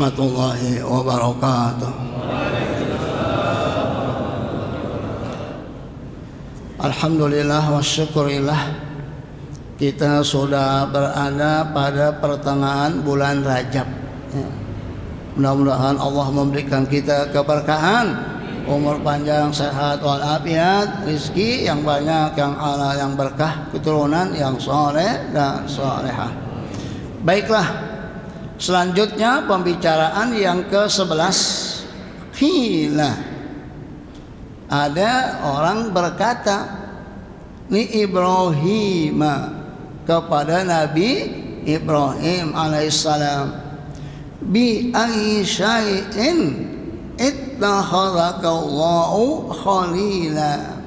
warahmatullahi wabarakatuh. Alhamdulillah wa syukurillah, kita sudah berada pada pertengahan bulan Rajab. Mudah-mudahan Allah memberikan kita keberkahan, umur panjang, sehat walafiat, rezeki yang banyak, yang halal, yang berkah, keturunan yang soleh dan solehah. Baiklah, selanjutnya pembicaraan yang ke-11. Qila, ada orang berkata ni Ibrahim kepada Nabi Ibrahim alaihissalam, bi ayyi syai'in ittakhadhaka Allahu khalila,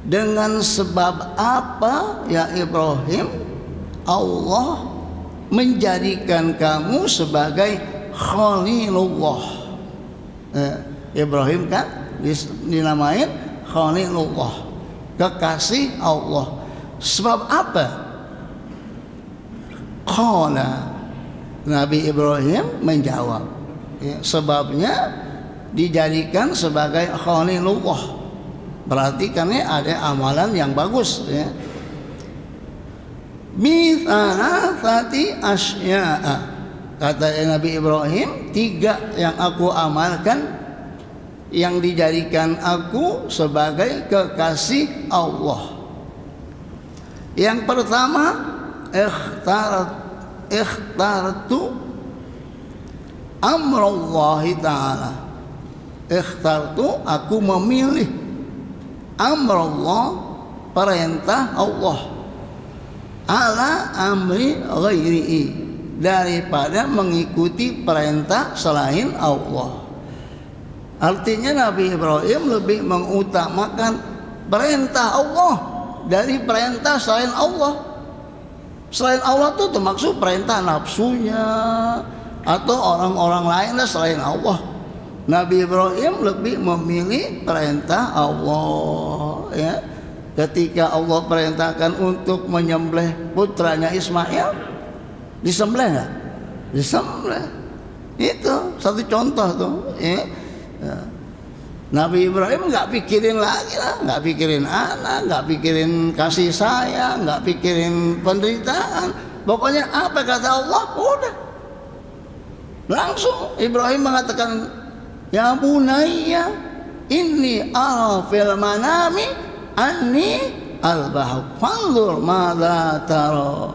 dengan sebab apa ya Ibrahim Allah menjadikan kamu sebagai Khalilullah. Ibrahim kan dinamain Khalilullah, kekasih Allah. Sebab apa? Qala, Nabi Ibrahim menjawab, sebabnya dijadikan sebagai Khalilullah, berarti karena ada amalan yang bagus, ya. Mithalatati asya'a, kata Nabi Ibrahim, 3 yang aku amalkan, yang dijadikan aku sebagai kekasih Allah. Yang pertama, ikhtartu amrallahi ta'ala. Ikhtartu, aku memilih, amrallah, perintah Allah, ala amri ghairihi, daripada mengikuti perintah selain Allah. Artinya Nabi Ibrahim lebih mengutamakan perintah Allah dari perintah selain Allah. Selain Allah itu termaksud perintah nafsunya atau orang-orang lainnya selain Allah. Nabi Ibrahim lebih memilih perintah Allah, ya. Ketika Allah perintahkan untuk menyembelih putranya Ismail, disembelih nggak? Disembelih. Itu satu contoh tuh, ya. Nabi Ibrahim nggak pikirin lagi lah, nggak pikirin anak, nggak pikirin kasih sayang, nggak pikirin penderitaan. Pokoknya apa kata Allah, udah langsung Ibrahim mengatakan, ya bunayya inni ara fil manami anni albahuk fanzur madza tara.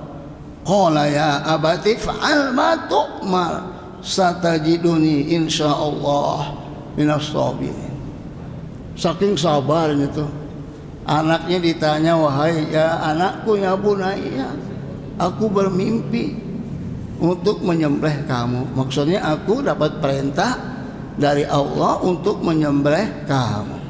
Qala ya abati fa'al ma tu'mar satajiduni insyaallah minas sabirin. Saking sabarnya tuh, anaknya ditanya, wahai ya anakku, ya bunayya, aku bermimpi untuk menyembelih kamu. Maksudnya aku dapat perintah dari Allah untuk menyembelih kamu.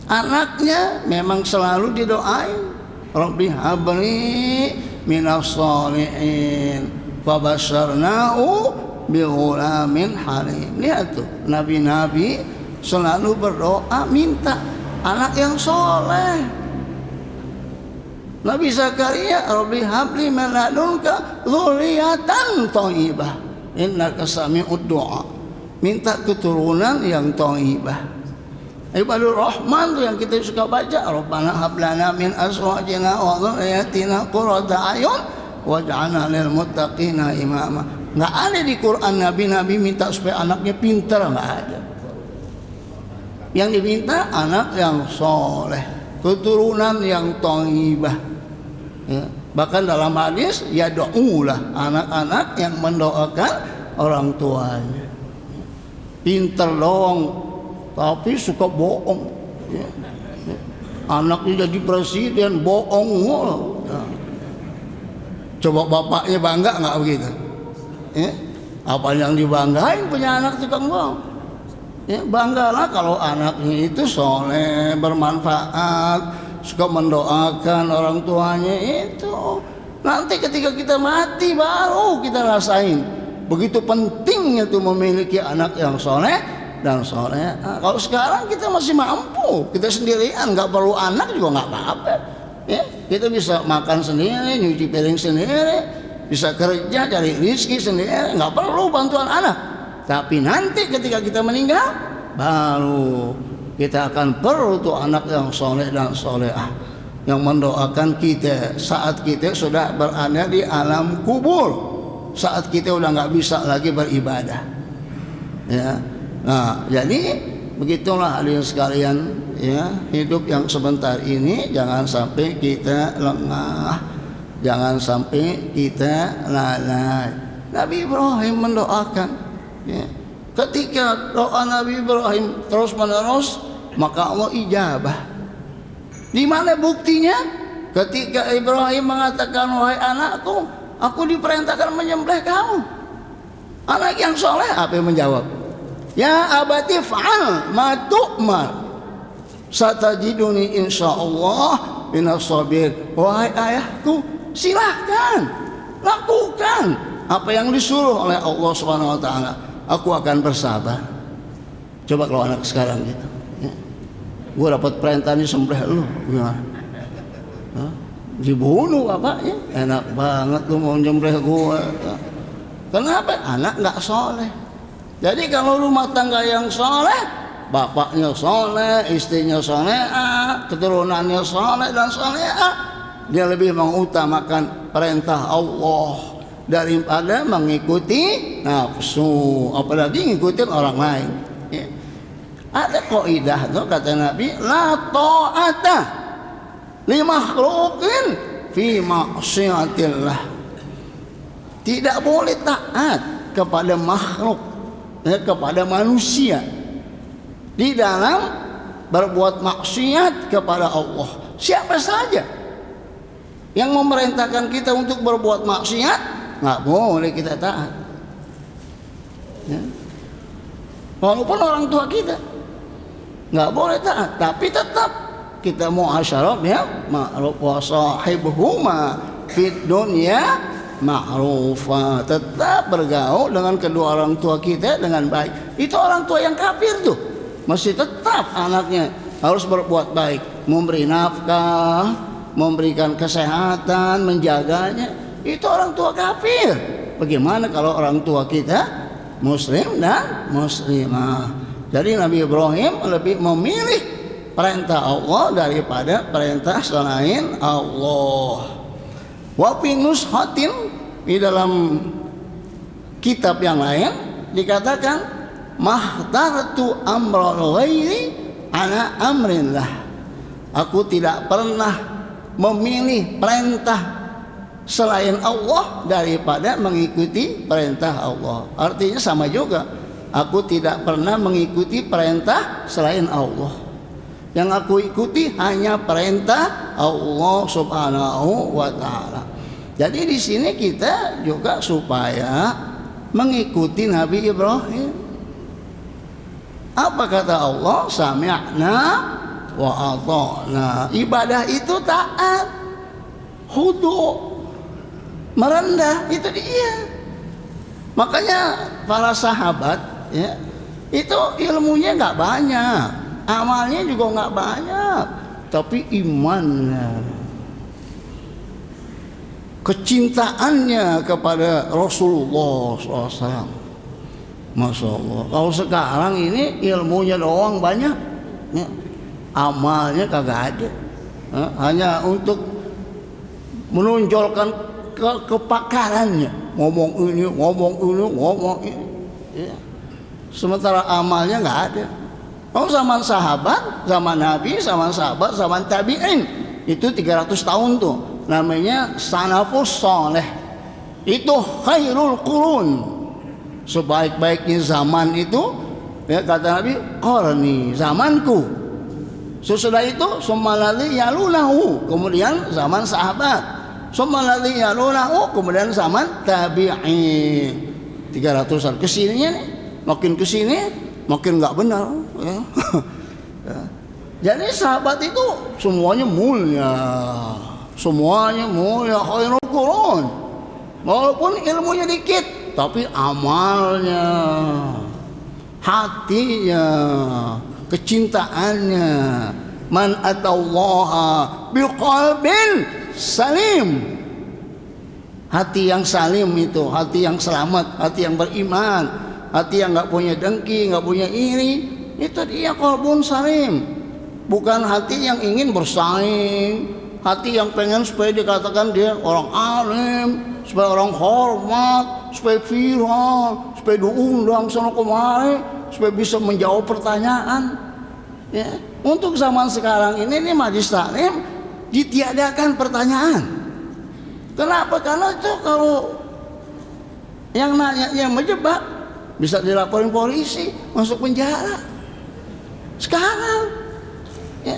Anaknya memang selalu didoain, Rabbi habli minas shalihin fabasyarnahu bighulamin halim. Lihat tuh, nabi-nabi selalu berdoa minta anak yang soleh. Nabi Zakaria, Rabbi habli min ladunka dzurriyyatan thayyibah innaka sami'ud du'a, minta keturunan yang thayyibah. Ibadur Rahman tuh yang kita suka baca, Rabbana hab lana min azwajina wa dhurriyyatina qurrata a'yun waj'alna lil muttaqina imama. Nggak ada di Quran nabi-nabi minta supaya anaknya pintar, nggak ada. Yang diminta anak yang soleh, keturunan yang thayyibah, ya. Bahkan dalam hadis, ya do'ulah, anak-anak yang mendoakan orang tuanya. Pintar doang tapi suka bohong, ya. Anaknya jadi presiden bohong mulu, ya. Coba bapaknya bangga nggak begitu, ya? Apa yang dibanggain punya anak tukang bohong, ya. Banggalah kalau anaknya itu soleh, bermanfaat, suka mendoakan orang tuanya. Itu nanti ketika kita mati baru kita rasain begitu pentingnya tuh memiliki anak yang soleh dan soleh. Kalau sekarang kita masih mampu, kita sendirian, nggak perlu anak juga nggak apa-apa, ya. Kita bisa makan sendiri, nyuci piring sendiri, bisa kerja cari rezeki sendiri, nggak perlu bantuan anak. Tapi nanti ketika kita meninggal, baru kita akan perlu tuh anak yang soleh dan solehah yang mendoakan kita saat kita sudah berada di alam kubur, saat kita udah nggak bisa lagi beribadah. Ya, nah jadi begitulah hadirin sekalian, ya, hidup yang sebentar ini jangan sampai kita lengah, jangan sampai kita lalai. Nabi Ibrahim mendoakan, ya, ketika doa Nabi Ibrahim terus menerus, maka Allah ijabah. Di mana buktinya? Ketika Ibrahim mengatakan, wahai anakku, aku diperintahkan menyembelih kamu. Anak yang soleh apa yang menjawab? Ya abati fa'al ma tu'mar, satajiduni insyaallah minas sabirin. Wahai ayahku, silahkan lakukan apa yang disuruh oleh Allah Subhanahu wa taala. Aku akan bersabar. Coba kalau anak sekarang gitu, ya. Gue dapat perintah disembelih lu, gimana? Dibunuh bapaknya, enak banget lu mau nyembelih gue. Kenapa? Anak nggak soleh. Jadi kalau rumah tangga yang soleh, bapaknya soleh, istrinya soleh, keturunannya soleh dan solehah, dia lebih mengutamakan perintah Allah daripada mengikuti nafsu, apalagi ngikutin orang lain. Ya. Ada kaidah tuh kata Nabi, la ta'ata li makhluqin fi ma'siyatillah. Tidak boleh taat kepada makhluk, ya, kepada manusia di dalam berbuat maksiat kepada Allah. Siapa saja yang memerintahkan kita untuk berbuat maksiat, nggak boleh kita taat, ya. Walaupun orang tua kita nggak boleh taat, tapi tetap kita muasyarah ya ma'ruf wa sahibhuma fid dunya ma'rufa, tetap bergaul dengan kedua orang tua kita dengan baik. Itu orang tua yang kafir tuh masih tetap anaknya harus berbuat baik, memberi nafkah, memberikan kesehatan, menjaganya. Itu orang tua kafir. Bagaimana kalau orang tua kita muslim dan muslimah? Jadi Nabi Ibrahim lebih memilih perintah Allah daripada perintah selain Allah. Wa fi nushatin, di dalam kitab yang lain dikatakan mahtartu amral ghairi ala amrillah. Aku tidak pernah memilih perintah selain Allah daripada mengikuti perintah Allah. Artinya sama juga. Aku tidak pernah mengikuti perintah selain Allah. Yang aku ikuti hanya perintah Allah Subhanahu wa taala. Jadi di sini kita juga supaya mengikuti Nabi Ibrahim. Apa kata Allah? Sami'na wa ata'na. Ibadah itu taat, khudu, merendah, itu dia. Makanya para sahabat, ya, itu ilmunya nggak banyak, amalnya juga nggak banyak, tapi imannya, kecintaannya kepada Rasulullah SAW, Masya Allah. Kalau sekarang ini ilmunya doang banyak, ya, amalnya kagak ada, ya, hanya untuk menonjolkan kepakarannya, ngomong ini, ya. Sementara amalnya nggak ada. Oh, zaman sahabat, zaman Nabi, zaman sahabat, zaman tabi'in, itu 300 tahun tuh, namanya salafus saleh. Itu khairul qurun, sebaik-baiknya zaman itu, ya, kata Nabi, qarni, zamanku. Sesudah itu summaladzi yalunahu, kemudian zaman sahabat, summaladzi yalunahu, kemudian zaman tabi'in. 300-an kesininya nih, makin kesini makin nggak benar, ya. Ya. Jadi sahabat itu semuanya mulia, khairul qurun. Walaupun ilmunya dikit, tapi amalnya, hatinya, kecintaannya. Man atallaha biqalbin salim, hati yang salim itu, hati yang selamat, hati yang beriman, hati yang nggak punya dengki, nggak punya iri, itu dia qalbun salim. Bukan hati yang ingin bersaing, hati yang pengen supaya dikatakan dia orang alim, supaya orang hormat, supaya viral, supaya diundang sana kemari, supaya bisa menjawab pertanyaan. Ya, untuk zaman sekarang ini majelis taklim ditiadakan pertanyaan. Kenapa? Karena itu kalau yang nanya menjebak bisa dilaporin polisi, masuk penjara. Sekarang, ya,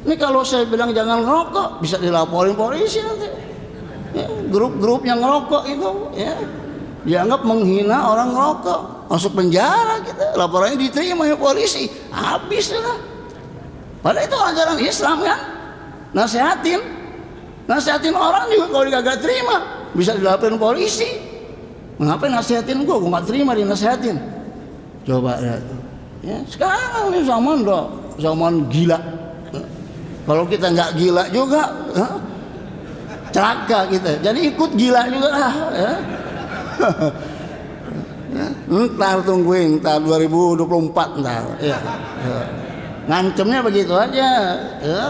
ini kalau saya bilang jangan ngerokok, bisa dilaporin polisi nanti. Ya, grup-grup yang ngerokok itu, ya, dianggap menghina orang ngerokok, masuk penjara kita. Laporannya diterima ya polisi, habis lah. Padahal itu ajaran Islam kan, nasihatin orang juga kalau dia gak terima bisa dilaporin polisi. Mengapa nasihatin gue gak terima dinasihatin? Coba lihat. Ya, sekarang ini zaman gila. Kalau kita nggak gila juga, celaka kita. Jadi ikut gila juga lah. Ya. Ntar tungguin, ntar 2024 ntar. Ya. Ngancemnya begitu aja. Ya.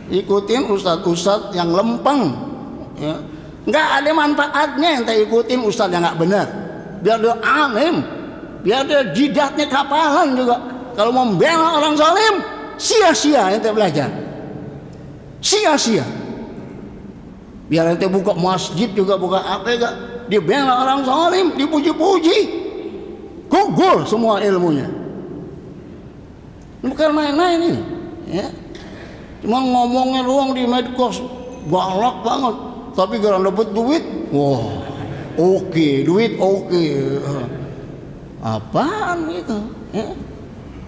Ikutin ustadz-ustadz yang lempeng. Ya. Nggak ada manfaatnya yang kita ikutin ustadz yang nggak benar. Biar dia alim, biar dia jidatnya kapalan juga. Kalau membela orang zalim, sia-sia ente belajar, sia-sia. Biar ente buka masjid juga, buka apa juga, dibela orang zalim, dipuji-puji, gugur semua ilmunya. Bukan main-main ini, ya. Cuma ngomongnya doang di medsos, galak banget. Tapi kalau dapat duit, wah, oke, duit oke. Apaan gitu? Ya.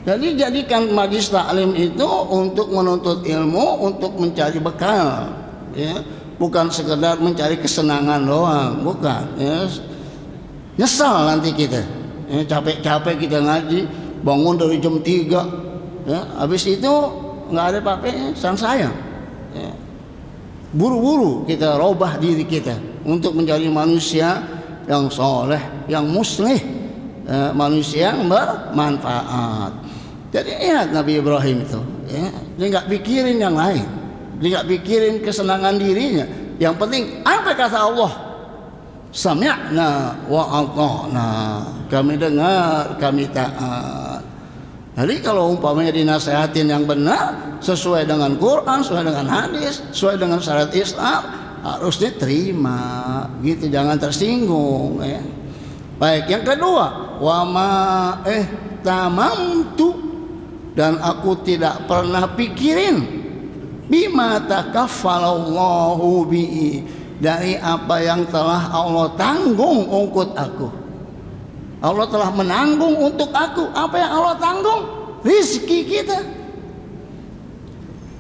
Jadi jadikan majelis taklim itu untuk menuntut ilmu, untuk mencari bekal, ya. Bukan sekedar mencari kesenangan doang, bukan. Ya. Nyesal nanti kita, ya, capek-capek kita ngaji, bangun dari jam 3, ya. Habis itu nggak ada apa-apanya, sayang. Ya. Buru-buru kita robah diri kita untuk menjadi manusia yang soleh, yang muslih, manusia yang bermanfaat. Jadi ingat Nabi Ibrahim itu, ya, dia nggak pikirin yang lain, dia nggak pikirin kesenangan dirinya. Yang penting apa kata Allah? Sami'na wa ata'na, kami dengar, kami taat. Jadi kalau umpamanya dinasehatin yang benar, sesuai dengan Quran, sesuai dengan hadis, sesuai dengan syariat Islam, harus diterima, gitu, jangan tersinggung. Ya. Baik, yang kedua, wama tamamtu, dan aku tidak pernah pikirin bima takaffalallahu bihi, dari apa yang telah Allah tanggung untuk aku. Allah telah menanggung untuk aku. Apa yang Allah tanggung? Rizki kita.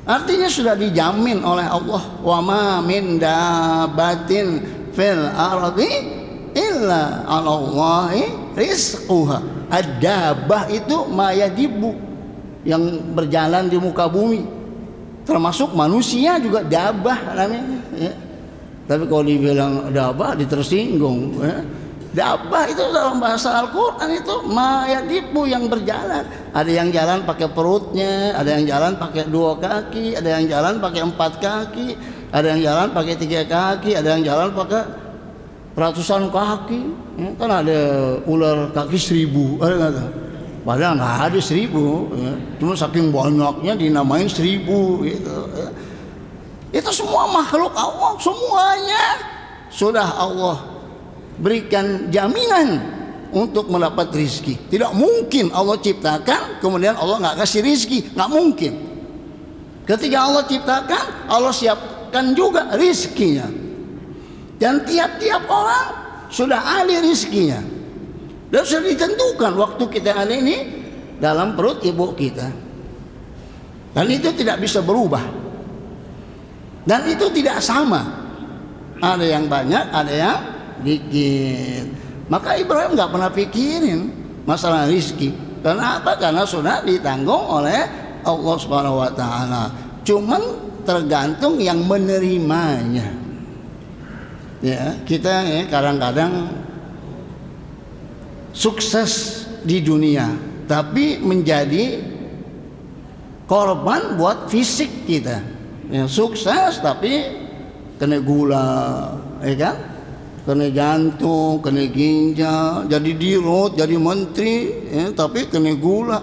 Artinya sudah dijamin oleh Allah. Wa ma min dabatin fil ardi illa 'alallahi rizquha. Ad-dabah itu mayadibu, yang berjalan di muka bumi, termasuk manusia juga dabah namanya, ya. Tapi kalau dibilang dabah ditersinggung, ya. Dabah itu dalam bahasa Al-Quran itu mayadibu, yang berjalan. Ada yang jalan pakai perutnya, ada yang jalan pakai 2 kaki, ada yang jalan pakai 4 kaki, ada yang jalan pakai 3 kaki, ada yang jalan pakai ratusan kaki, ya. Kan ada ular kaki 1000, ada nggak tahu? Padahal nggak ada 1000, ya. Cuma saking banyaknya dinamain 1000 gitu, ya. Itu semua makhluk Allah, semuanya sudah Allah berikan jaminan untuk mendapat rizki. Tidak mungkin Allah ciptakan kemudian Allah nggak kasih rizki, nggak mungkin. Ketika Allah ciptakan, Allah siapkan juga rizkinya. Dan tiap-tiap orang sudah ada rizkinya. Dan sudah ditentukan waktu kita ada ini dalam perut ibu kita. Dan itu tidak bisa berubah. Dan itu tidak sama. Ada yang banyak, ada yang dikit. Maka Ibrahim nggak pernah pikirin masalah rizki. Karena apa? Karena sudah ditanggung oleh Allah Subhanahu Wa Taala. Cuman tergantung yang menerimanya. Ya, kita ya, kadang-kadang sukses di dunia, tapi menjadi korban buat fisik kita. Ya, sukses tapi kena gula, ya kan? Kena jantung, kena ginjal, jadi dirut, jadi menteri, ya, tapi kena gula.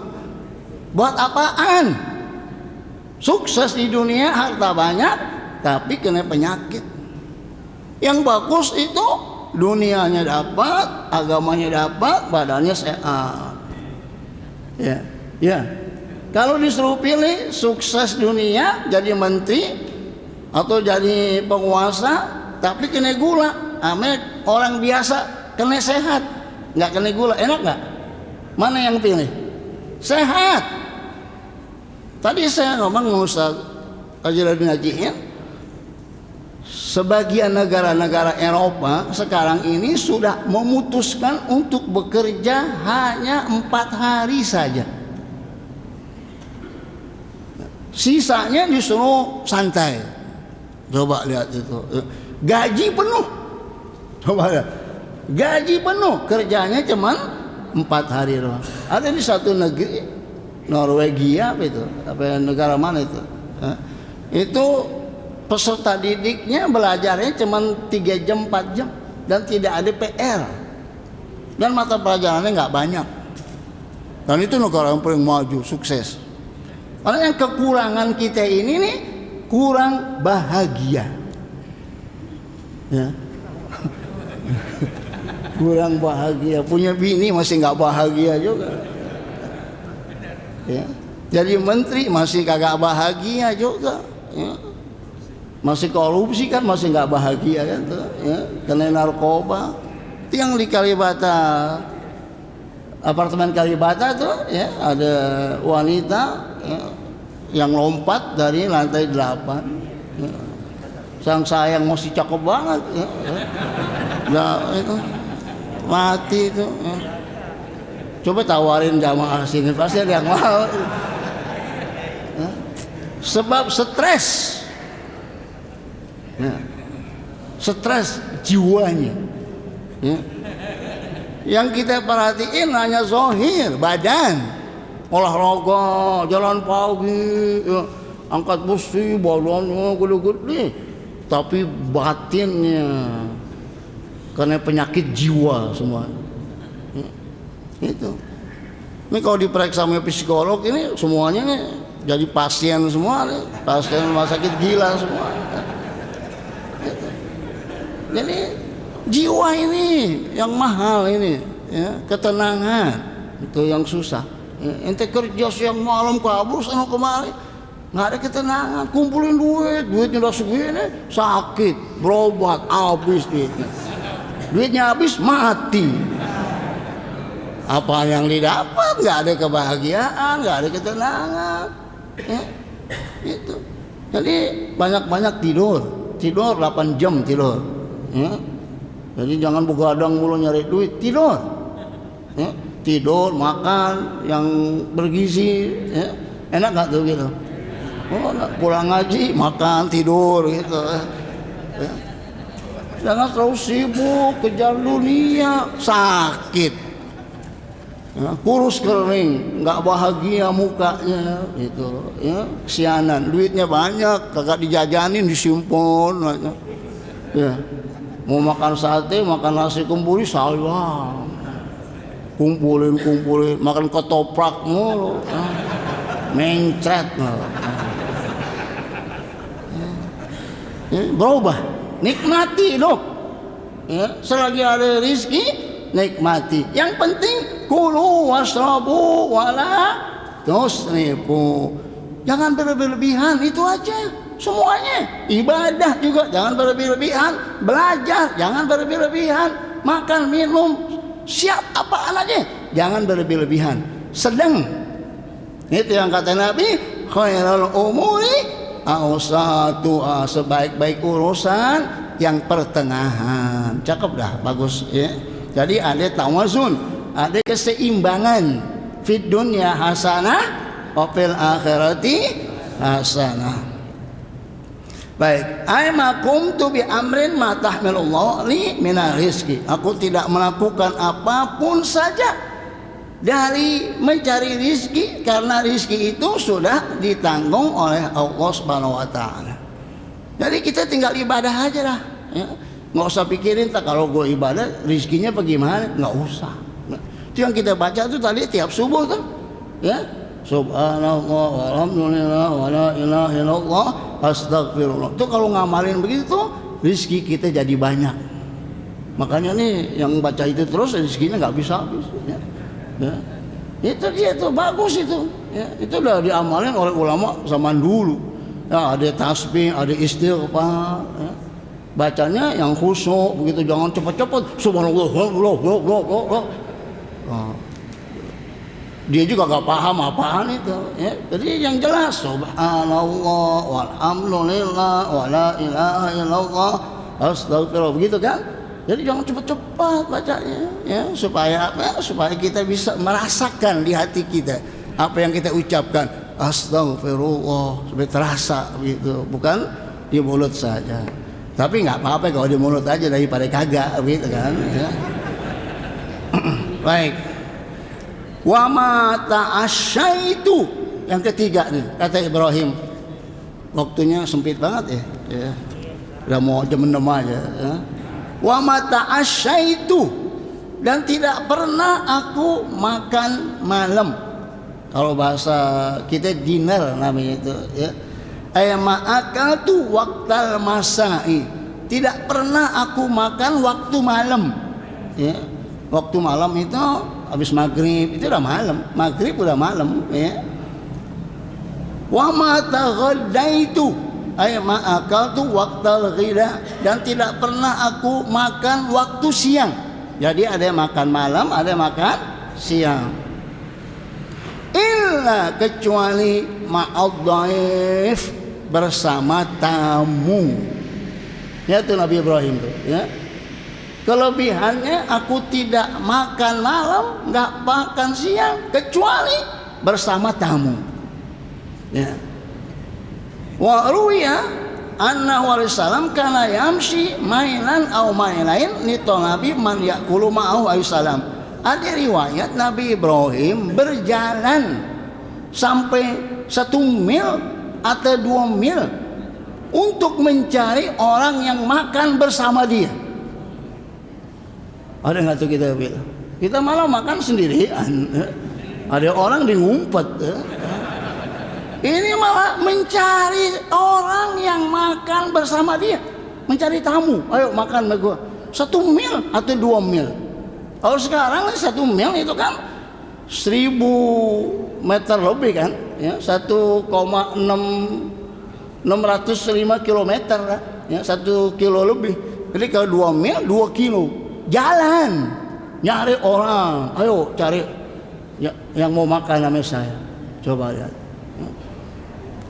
Buat apaan? Sukses di dunia, harta banyak, tapi kena penyakit. Yang bagus itu dunianya dapat, agamanya dapat, badannya sehat. Ya, ya. Kalau disuruh pilih sukses dunia jadi menteri atau jadi penguasa, tapi kena gula, ame orang biasa kena sehat, nggak kena gula, enak nggak? Mana yang pilih? Sehat. Tadi saya ngomong Ustaz Haji Najiin, sebagian negara-negara Eropa sekarang ini sudah memutuskan untuk bekerja hanya 4 hari saja. Sisanya disuruh santai. Coba lihat itu. Gaji penuh. Coba lihat. Gaji penuh, kerjanya cuman 4 hari doang. Ada di satu negeri, Norwegia apa itu? Apa negara mana itu? Itu peserta didiknya belajarnya cuma 3 jam 4 jam dan tidak ada PR dan mata pelajarannya nggak banyak, dan itu negara yang paling maju sukses. Karena yang kekurangan kita ini nih kurang bahagia, ya. Kurang bahagia, punya bini masih nggak bahagia juga, ya. Jadi menteri masih kagak bahagia juga, ya. Masih korupsi kan masih nggak bahagia kan tuh, ya. Kena narkoba. Itu yang di Kalibata, apartemen Kalibata tuh, ya, ada wanita, ya, yang lompat dari lantai 8, ya. Sang sayang masih cakep banget, ya, ya. Nah, itu mati itu, ya. Coba tawarin jamaah sini pasti ada yang mau, ya. Sebab stres. Ya. Stres jiwanya, ya. Yang kita perhatiin hanya zohir, badan, olahraga, jalan pagi, ya, angkat besi, badannya gede-gede, tapi batinnya karena penyakit jiwa semua, ya. Itu ini kalau diperiksa sama psikolog ini semuanya nih jadi pasien semua nih, pasien rumah sakit gila semua. Jadi jiwa ini yang mahal ini, ya, ketenangan itu yang susah. Ya, ente kerja siang malam kabur sana kemari, nggak ada ketenangan. Kumpulin duitnya udah segini, sakit, berobat, habis duitnya. Duitnya habis, mati. Apa yang didapat? Nggak ada kebahagiaan, nggak ada ketenangan. Ya, itu. Jadi banyak-banyak tidur 8 jam tidur. Ya. Jadi jangan begadang mulu nyari duit, tidur, ya. Tidur, makan yang bergizi, ya. Enak nggak tuh gitu? Oh, pulang ngaji, makan, tidur gitu, ya. Jangan terlalu sibuk kejar dunia, sakit, ya. Kurus kering, nggak bahagia mukanya, gitu, ya. Kesianan, duitnya banyak, kagak dijajanin, disimpan, ya. Mau makan sate, makan nasi kembuli, sayang. Kumpulin, makan ketoprak mulu, mencret. Ya, berubah, nikmati dong. Ya, selagi ada rezeki, nikmati. Yang penting kulu wasrabu wala tusrifu. Jangan berlebihan, itu aja. Semuanya ibadah juga jangan berlebih-lebihan, belajar jangan berlebih-lebihan, makan minum siap apaan aja jangan berlebih-lebihan, sedang. Itu yang kata Nabi, khairul umuri awsatuha, sebaik-baik urusan yang pertengahan. Cakep dah, bagus, ya. Jadi ada tawazun, ada keseimbangan. Fid dunya hasanah wa fil akhirati hasanah. Baik, ai maqumtu bi amrin ma tahmilullah li minar rizki. Aku tidak melakukan apapun saja dari mencari rizki, karena rizki itu sudah ditanggung oleh Allah Subhanahu wa taala. Jadi kita tinggal ibadah aja lah, ya. Nggak usah pikirin tak kalau gue ibadah rizkinya bagaimana, nggak usah. Itu yang kita baca tuh tadi tiap subuh tuh, ya. Subhanallah walhamdulillah wala ilaha illallah astagfirullah. Itu kalau ngamalin begitu rezeki kita jadi banyak. Makanya nih yang baca itu terus rezekinya nggak bisa habis, ya. Ya. Itu dia tuh bagus itu, ya. Itu udah diamalin oleh ulama zaman dulu, ya. Ada tasbih, ada istighfar, ya. Bacanya yang khusyuk begitu, jangan cepat-cepat subhanallah. Dia juga gak paham apaan itu, ya. Jadi yang jelas subhanallah walhamdulillah wala ilaha illallah astagfirullah, begitu kan. Jadi jangan cepat-cepat bacanya, ya, supaya apa? Supaya kita bisa merasakan di hati kita apa yang kita ucapkan, astagfirullah, supaya terasa begitu, bukan di mulut saja. Tapi nggak apa-apa kalau di mulut aja daripada kagak, begitu kan, ya. Baik. Wa ma ta'asyaitu, yang ketiga nih kata Ibrahim. Waktunya sempit banget, ya. Udah mau jam 6 aja, ya. Wa ma ta'asyaitu, dan tidak pernah aku makan malam. Kalau bahasa kita dinner namanya itu, ya. Ay ma'akaltu waqtal masai, tidak pernah aku makan waktu malam, ya. Waktu malam itu habis maghrib, itu udah malam, maghrib udah malam, ya. Wa ma taghaddaitu ay ma akaltu waqtal ghida, dan tidak pernah aku makan waktu siang. Jadi ada yang makan malam, ada yang makan siang. Illa kecuali ma'adhaif, bersama tamu. Ya itu Nabi Ibrahim tuh, ya. Kelebihannya aku tidak makan malam, nggak makan siang, kecuali bersama tamu, ya. Wa ruwiya annahu alaihissalam kana yamshi mailan aw mailain li talabi man yaqulu ma'ahu alaihissalam. Ada riwayat Nabi Ibrahim berjalan sampai 1 mil atau 2 mil untuk mencari orang yang makan bersama dia. Ada nggak tuh kita malah makan sendirian, ada orang di ngumpet, ini malah mencari orang yang makan bersama dia, mencari tamu. Ayo makan sama gua 1 mil atau 2 mil. Kalau sekarang 1 mil itu kan 1000 meter lebih kan, ya, 1,605 kilometer, ya, 1 kilo lebih. Jadi kalau 2 mil 2 kilo jalan nyari orang, ayo cari ya, yang mau makan sama saya. Coba lihat,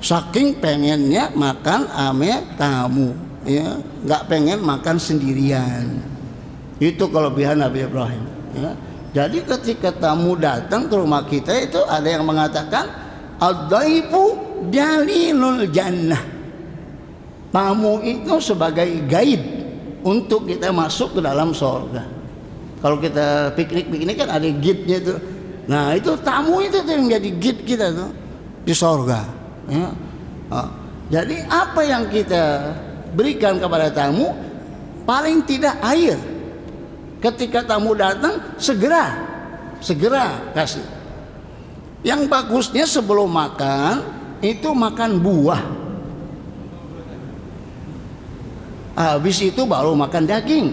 saking pengennya makan sama tamu, ya, nggak pengen makan sendirian. Itu kelebihan Nabi Ibrahim, ya. Jadi ketika tamu datang ke rumah kita itu ada yang mengatakan ad-dhaifu dalilul jannah. Tamu itu sebagai guide untuk kita masuk ke dalam surga. Kalau kita piknik kan ada guide-nya tuh. Nah, itu tamu itu tuh yang jadi guide kita tuh di surga, ya. Jadi apa yang kita berikan kepada tamu, paling tidak air. Ketika tamu datang segera kasih. Yang bagusnya sebelum makan itu makan buah. Habis itu baru makan daging.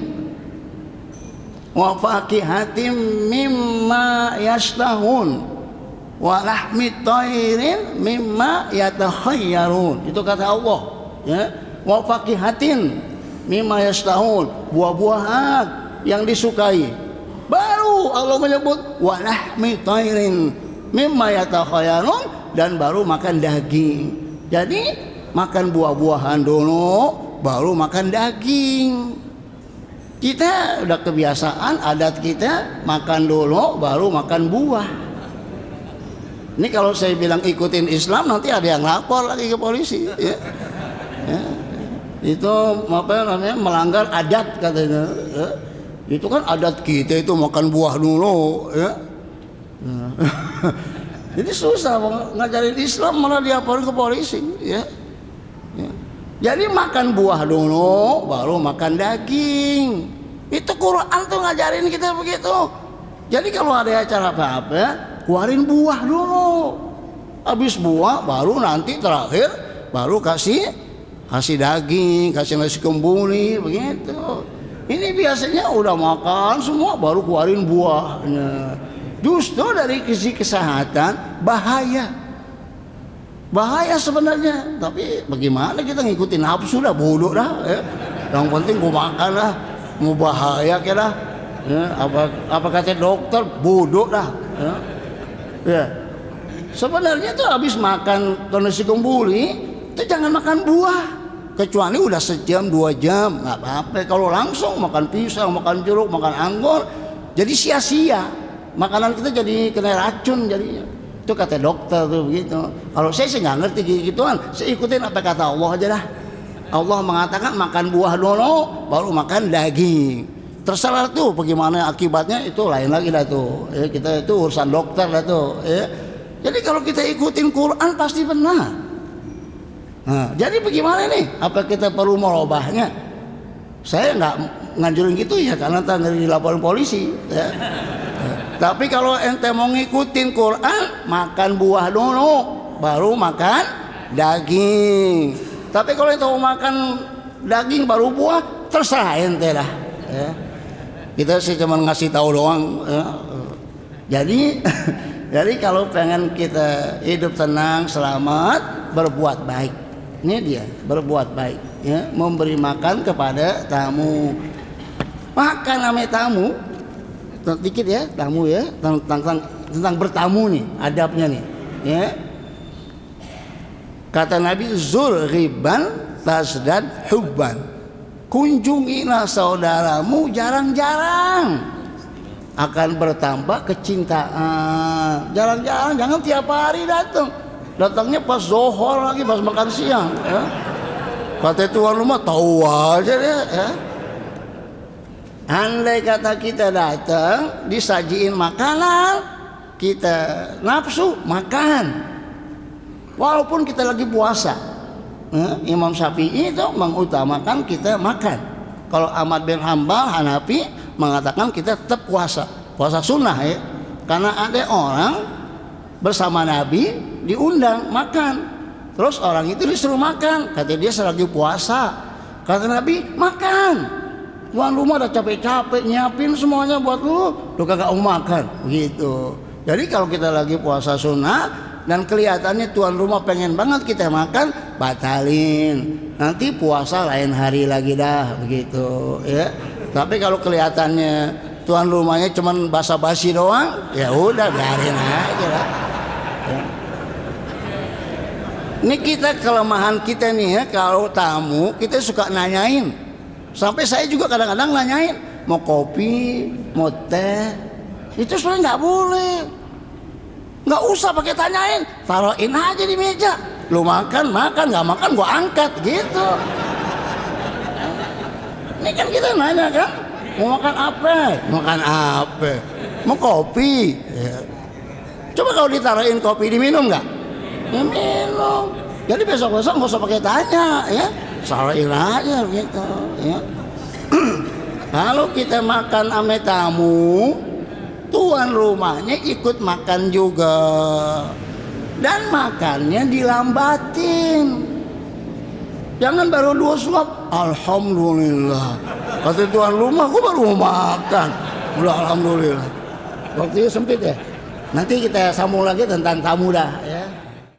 Wa faqihatin mimma yashtahun wa lahmi thairin mimma yatakhayyarun. Itu kata Allah, ya. Wa faqihatin mimma yashtahun, buah-buahan yang disukai. Baru Allah menyebut wa lahmi thairin mimma yatakhayyarun, dan baru makan daging. Jadi makan buah-buahan dulu, baru makan daging. Kita udah kebiasaan, adat kita makan dulu baru makan buah. Ini kalau saya bilang ikutin Islam nanti ada yang lapor lagi ke polisi, ya. Ya. itu apa namanya melanggar adat katanya. Ya. Itu kan adat kita itu makan buah dulu, ya. Jadi susah ngajarin Islam malah dilaporin ke polisi, ya. Ya. Jadi makan buah dulu, baru makan daging. Itu Quran tuh ngajarin kita begitu. Jadi kalau ada acara apa-apa, keluarin buah dulu. Habis buah, baru nanti terakhir baru kasih daging, kasih nasi kembuli, begitu. Ini biasanya udah makan semua, baru keluarin buahnya. Justru dari sisi kesehatan bahaya sebenarnya. Tapi bagaimana kita ngikutin nafsu dah, bodoh dah, ya. Yang penting gua makan lah, mau bahaya kira, ya. Apa kata dokter, bodoh dah, ya. Ya. Sebenarnya tuh habis makan nasi kembuli itu jangan makan buah, kecuali udah sejam 2 jam nggak apa-apa. Kalau langsung makan pisang, makan jeruk, makan anggur, jadi sia-sia. Makanan kita jadi kena racun jadinya. Itu kata dokter tuh begitu. Kalau saya sih nggak ngerti gituan, saya ikutin apa kata Allah aja dah. Allah mengatakan makan buah dulu, baru makan daging. Terserah tuh bagaimana akibatnya, itu lain lagi dah tuh. Ya, kita itu urusan dokter dah tuh. Ya. Jadi kalau kita ikutin Quran pasti benar. Nah, jadi bagaimana nih? Apa kita perlu merubahnya? Saya nggak nganjurin gitu ya, karena tadi dilaporin polisi. Ya. Tapi kalau ente mau ngikutin Quran, makan buah dulu, baru makan daging. Tapi kalau ente mau makan daging baru buah, terserah ente lah. Ya. Kita sih cuma ngasih tahu doang. Ya. Jadi kalau pengen kita hidup tenang, selamat, berbuat baik. Ini dia, berbuat baik. Ya, memberi makan kepada tamu. Makan sama tamu. Dikit ya, tamu ya, tentang bertamu nih, adabnya nih, ya. Kata Nabi, zur riban tasdad hubban. Kunjungilah saudaramu jarang-jarang, akan bertambah kecintaan. Jarang-jarang, jangan tiap hari datang. Datangnya pas zuhur lagi, pas makan siang, ya. Kata tuan rumah, tahu aja dia, ya. Andai kata kita datang disajiin makanan, kita nafsu makan, walaupun kita lagi puasa. Imam Syafi'i itu mengutamakan kita makan. Kalau Ahmad bin Hambal Hanafi mengatakan kita tetap puasa sunnah, ya. Karena ada orang bersama Nabi diundang makan, terus orang itu disuruh makan, kata dia selagi puasa. Kata Nabi, makan. Tuan rumah udah capek-capek nyiapin semuanya buat lu kagak mau makan, begitu. Jadi kalau kita lagi puasa sunnah dan kelihatannya tuan rumah pengen banget kita makan, batalin. Nanti puasa lain hari lagi dah, begitu, ya. Tapi kalau kelihatannya tuan rumahnya cuman basa-basi doang, ya udah biarin aja lah. Ya. Ini kita kelemahan kita nih ya, kalau tamu kita suka nanyain. Sampai saya juga kadang-kadang nanyain, mau kopi, mau teh. Itu sebenarnya nggak boleh. Nggak usah pakai tanyain, taruhin aja di meja. Lu makan, nggak makan gua angkat gitu. Ini kan kita nanya kan, mau makan apa? Mau kopi. Ya. Coba kalau ditaruhin kopi, diminum nggak? Ya minum. Jadi besok-besok nggak usah pakai tanya, ya. Salahin aja gitu, ya. Kalau kita makan ame tamu, tuan rumahnya ikut makan juga, dan makannya dilambatin. Jangan baru 2 suap, alhamdulillah. Kata tuan rumah, gua baru mau makan, udah alhamdulillah. Waktunya sempit ya. Nanti kita sambung lagi tentang tamu dah, ya.